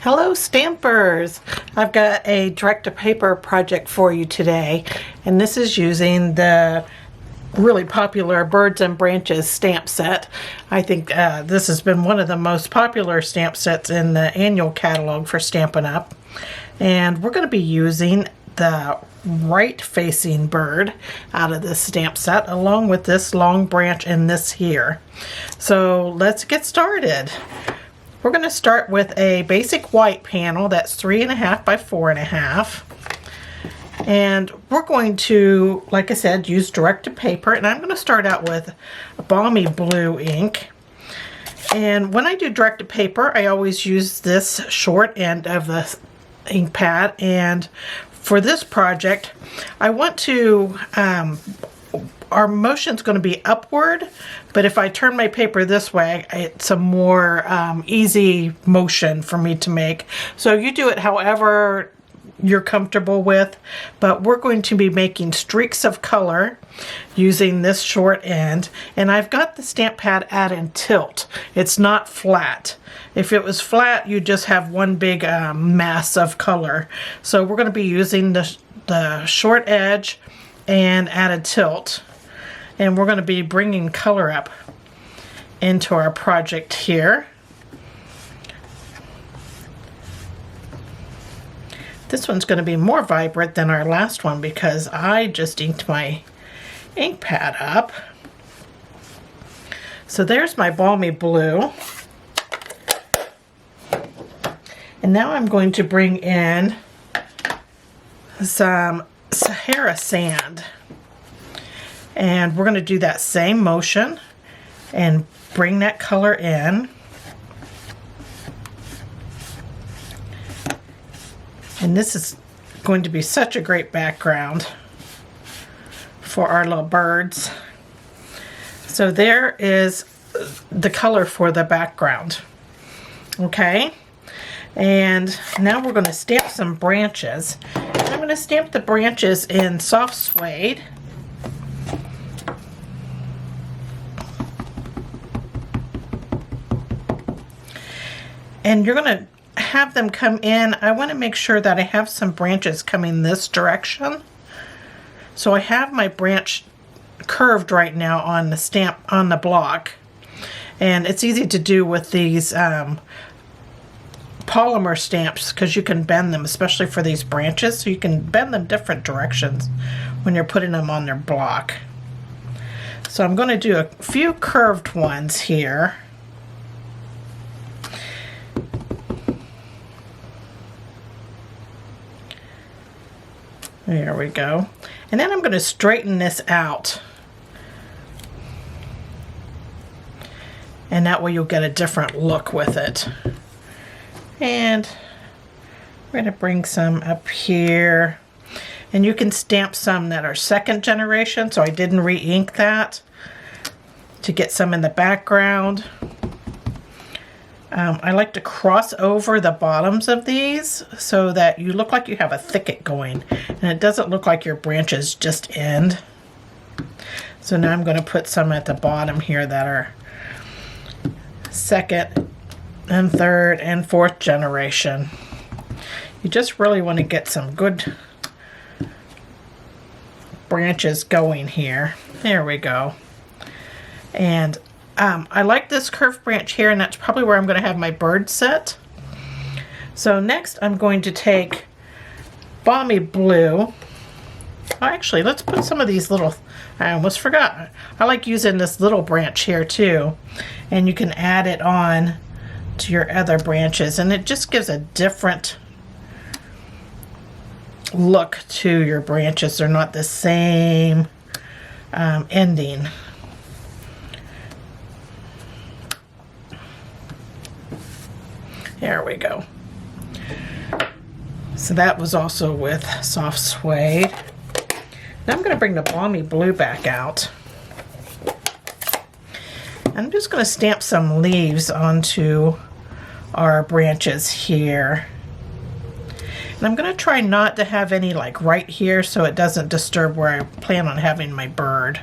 Hello Stampers! I've got a direct-to-paper project for you today, and this is using the really popular Birds and Branches stamp set. I think this has been one of the most popular stamp sets in the annual catalog for Stampin' Up. And we're going to be using the right-facing bird out of this stamp set, along with this long branch and this here. So let's get started. We're going to start with a basic white panel that's 3.5 by 4.5. And we're going to, like I said, use direct-to-paper. And I'm going to start out with Balmy Blue ink. And when I do direct-to-paper, I always use this short end of the ink pad. And for this project, I want to, our motion's going to be upward, but if I turn my paper this way, it's a more easy motion for me to make. So you do it however you're comfortable with, but we're going to be making streaks of color using this short end. And I've got the stamp pad at an tilt. It's not flat. If it was flat, you just have one big mass of color. So we're going to be using the short edge and at a tilt. And we're going to be bringing color up into our project here. This one's going to be more vibrant than our last one because I just inked my ink pad up. So there's my Balmy Blue. And now I'm going to bring in some Sahara sand. And we're going to do that same motion and bring that color in. And this is going to be such a great background for our little birds. So there is the color for the background. Okay? And now we're going to stamp some branches. I'm going to stamp the branches in soft suede. And you're going to have them come in. I want to make sure that I have some branches coming this direction. So I have my branch curved right now on the stamp, on the block. And it's easy to do with these polymer stamps because you can bend them, especially for these branches. So you can bend them different directions when you're putting them on their block. So I'm going to do a few curved ones here. There we go. And then I'm going to straighten this out. And that way you'll get a different look with it. And we're going to bring some up here. And you can stamp some that are second generation, so I didn't re-ink that to get some in the background. I like to cross over the bottoms of these so that you look like you have a thicket going and it doesn't look like your branches just end. So now I'm going to put some at the bottom here that are second and third and fourth generation. You just really want to get some good branches going here. There we go. And I like this curved branch here, and that's probably where I'm going to have my bird set. So next I'm going to take Balmy Blue. Actually, let's put some of these little, I almost forgot. I like using this little branch here too. And you can add it on to your other branches, and it just gives a different look to your branches. They're not the same ending. There we go. So that was also with soft suede. Now I'm going to bring the Balmy Blue back out. I'm just going to stamp some leaves onto our branches here. And I'm going to try not to have any like right here so it doesn't disturb where I plan on having my bird.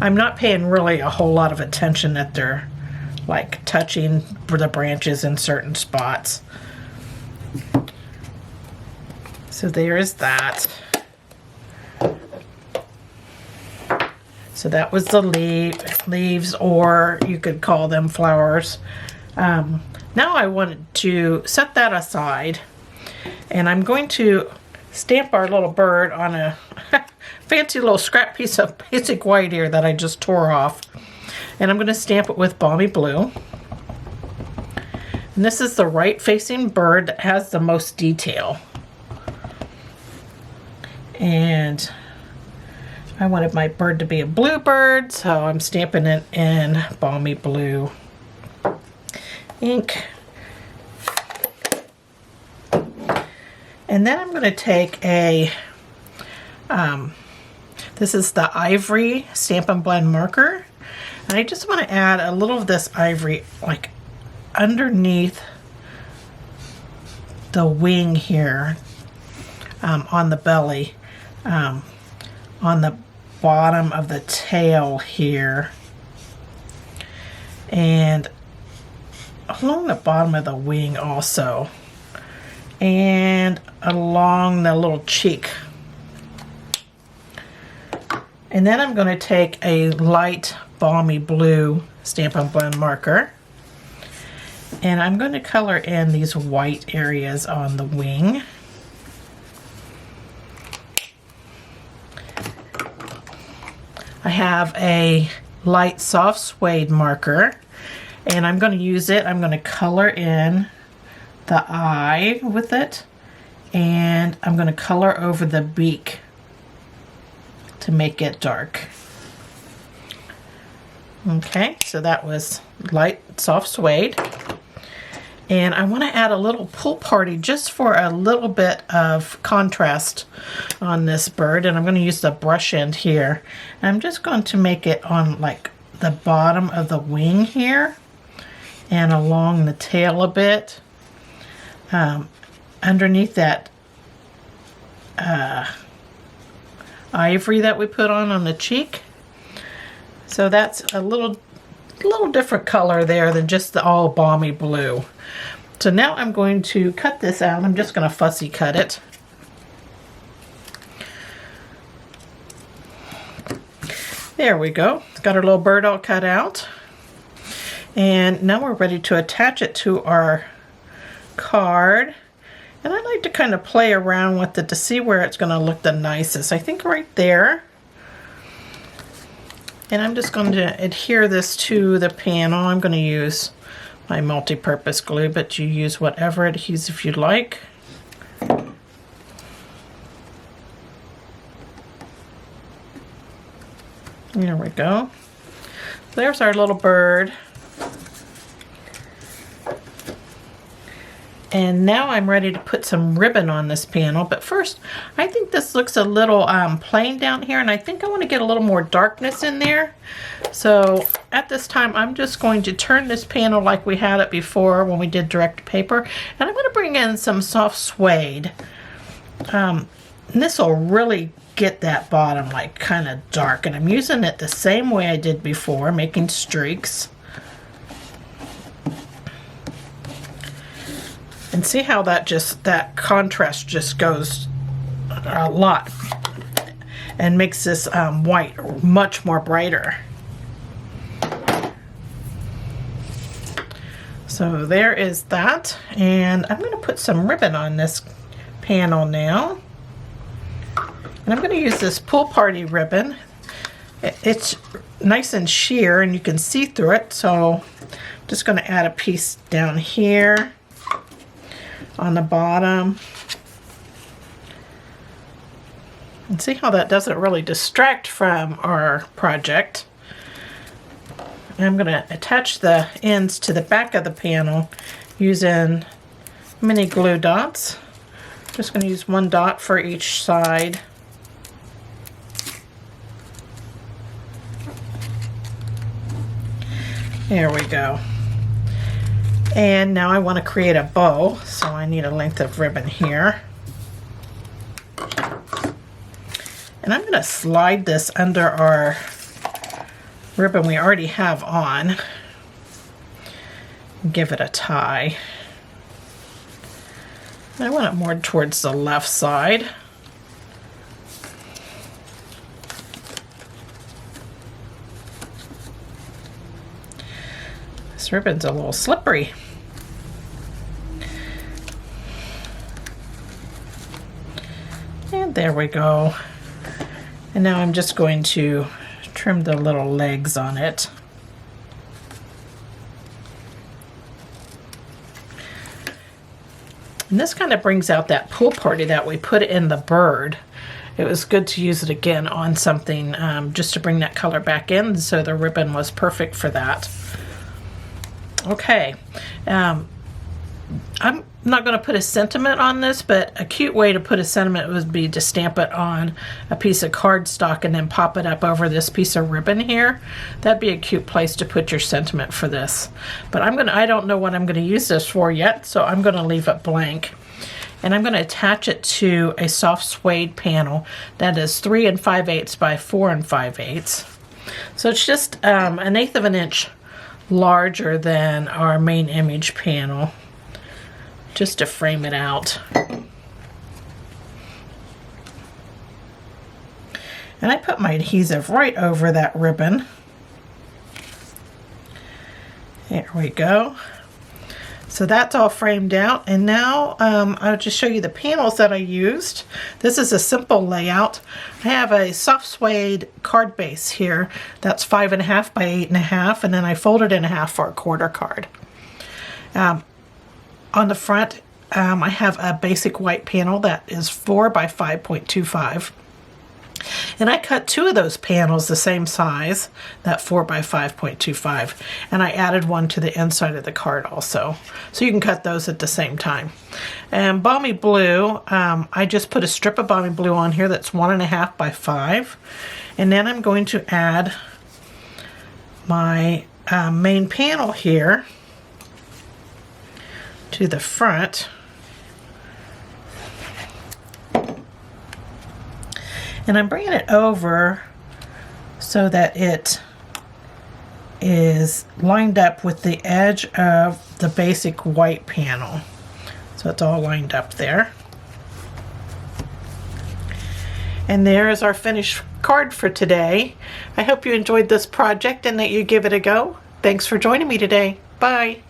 I'm not paying really a whole lot of attention that they're like touching the branches in certain spots. So there is that. So that was the leaves, or you could call them flowers. Now I wanted to set that aside, and I'm going to stamp our little bird on a fancy little scrap piece of basic white here that I just tore off. And I'm going to stamp it with Balmy Blue. And this is the right facing bird that has the most detail. And I wanted my bird to be a blue bird, so I'm stamping it in Balmy Blue ink. And then I'm going to take a, this is the Ivory Stampin' Blend marker. And I just want to add a little of this ivory like underneath the wing here, on the belly, on the bottom of the tail here, and along the bottom of the wing also, and along the little cheek. And then I'm going to take a light Balmy Blue Stampin' Blend marker, and I'm going to color in these white areas on the wing. I have a light soft suede marker, and I'm going to use it. I'm going to color in the eye with it, and I'm going to color over the beak to make it dark. Okay, so that was light soft suede. And I want to add a little pull party just for a little bit of contrast on this bird. And I'm going to use the brush end here. And I'm just going to make it on like the bottom of the wing here and along the tail a bit. Underneath that ivory that we put on the cheek. So that's a little different color there than just the all Balmy Blue. So now I'm going to cut this out. I'm just going to fussy cut it. There we go. It's got our little bird all cut out. And now we're ready to attach it to our card. And I like to kind of play around with it to see where it's going to look the nicest. I think right there. And I'm just going to adhere this to the panel. I'm going to use my multi-purpose glue, but you use whatever adhesive you like. There we go. There's our little bird. And now I'm ready to put some ribbon on this panel, but first I think this looks a little plain down here, and I think I want to get a little more darkness in there. So at this time I'm just going to turn this panel like we had it before when we did direct paper, and I'm going to bring in some soft suede. And this will really get that bottom like kind of dark, and I'm using it the same way I did before, making streaks. And see how that contrast just goes a lot and makes this white much more brighter. So there is that, and I'm going to put some ribbon on this panel now. And I'm going to use this pull party ribbon. It's nice and sheer and you can see through it, so I'm just going to add a piece down here on the bottom. And see how that doesn't really distract from our project. And I'm going to attach the ends to the back of the panel using mini glue dots. Just going to use one dot for each side. There we go. And now I want to create a bow, so I need a length of ribbon here. And I'm going to slide this under our ribbon we already have on. give it a tie. I want it more towards the left side. This ribbon's a little slippery. And there we go. And now I'm just going to trim the little legs on it. And this kind of brings out that pool party that we put in the bird. It was good to use it again on something just to bring that color back in, so the ribbon was perfect for that. Okay, I'm not going to put a sentiment on this, but a cute way to put a sentiment would be to stamp it on a piece of cardstock and then pop it up over this piece of ribbon here. That'd be a cute place to put your sentiment for this. But I don't know what I'm going to use this for yet, so I'm going to leave it blank. And I'm going to attach it to a soft suede panel that is 3 5/8 by 4 5/8. So it's just 1/8 of an inch larger than our main image panel, just to frame it out. And I put my adhesive right over that ribbon. There we go. So that's all framed out, and now I'll just show you the panels that I used. This is a simple layout. I have a soft suede card base here that's 5 1/2 by 8 1/2, and then I folded in half for a quarter card. On the front, I have a basic white panel that is 4 by 5.25. And I cut 2 of those panels the same size, that 4 by 5.25, and I added one to the inside of the card also. So you can cut those at the same time. And Balmy Blue, I just put a strip of Balmy Blue on here that's 1 1/2 by 5. And then I'm going to add my main panel here to the front. And I'm bringing it over so that it is lined up with the edge of the basic white panel. So it's all lined up there. And there is our finished card for today. I hope you enjoyed this project and that you give it a go. Thanks for joining me today. Bye.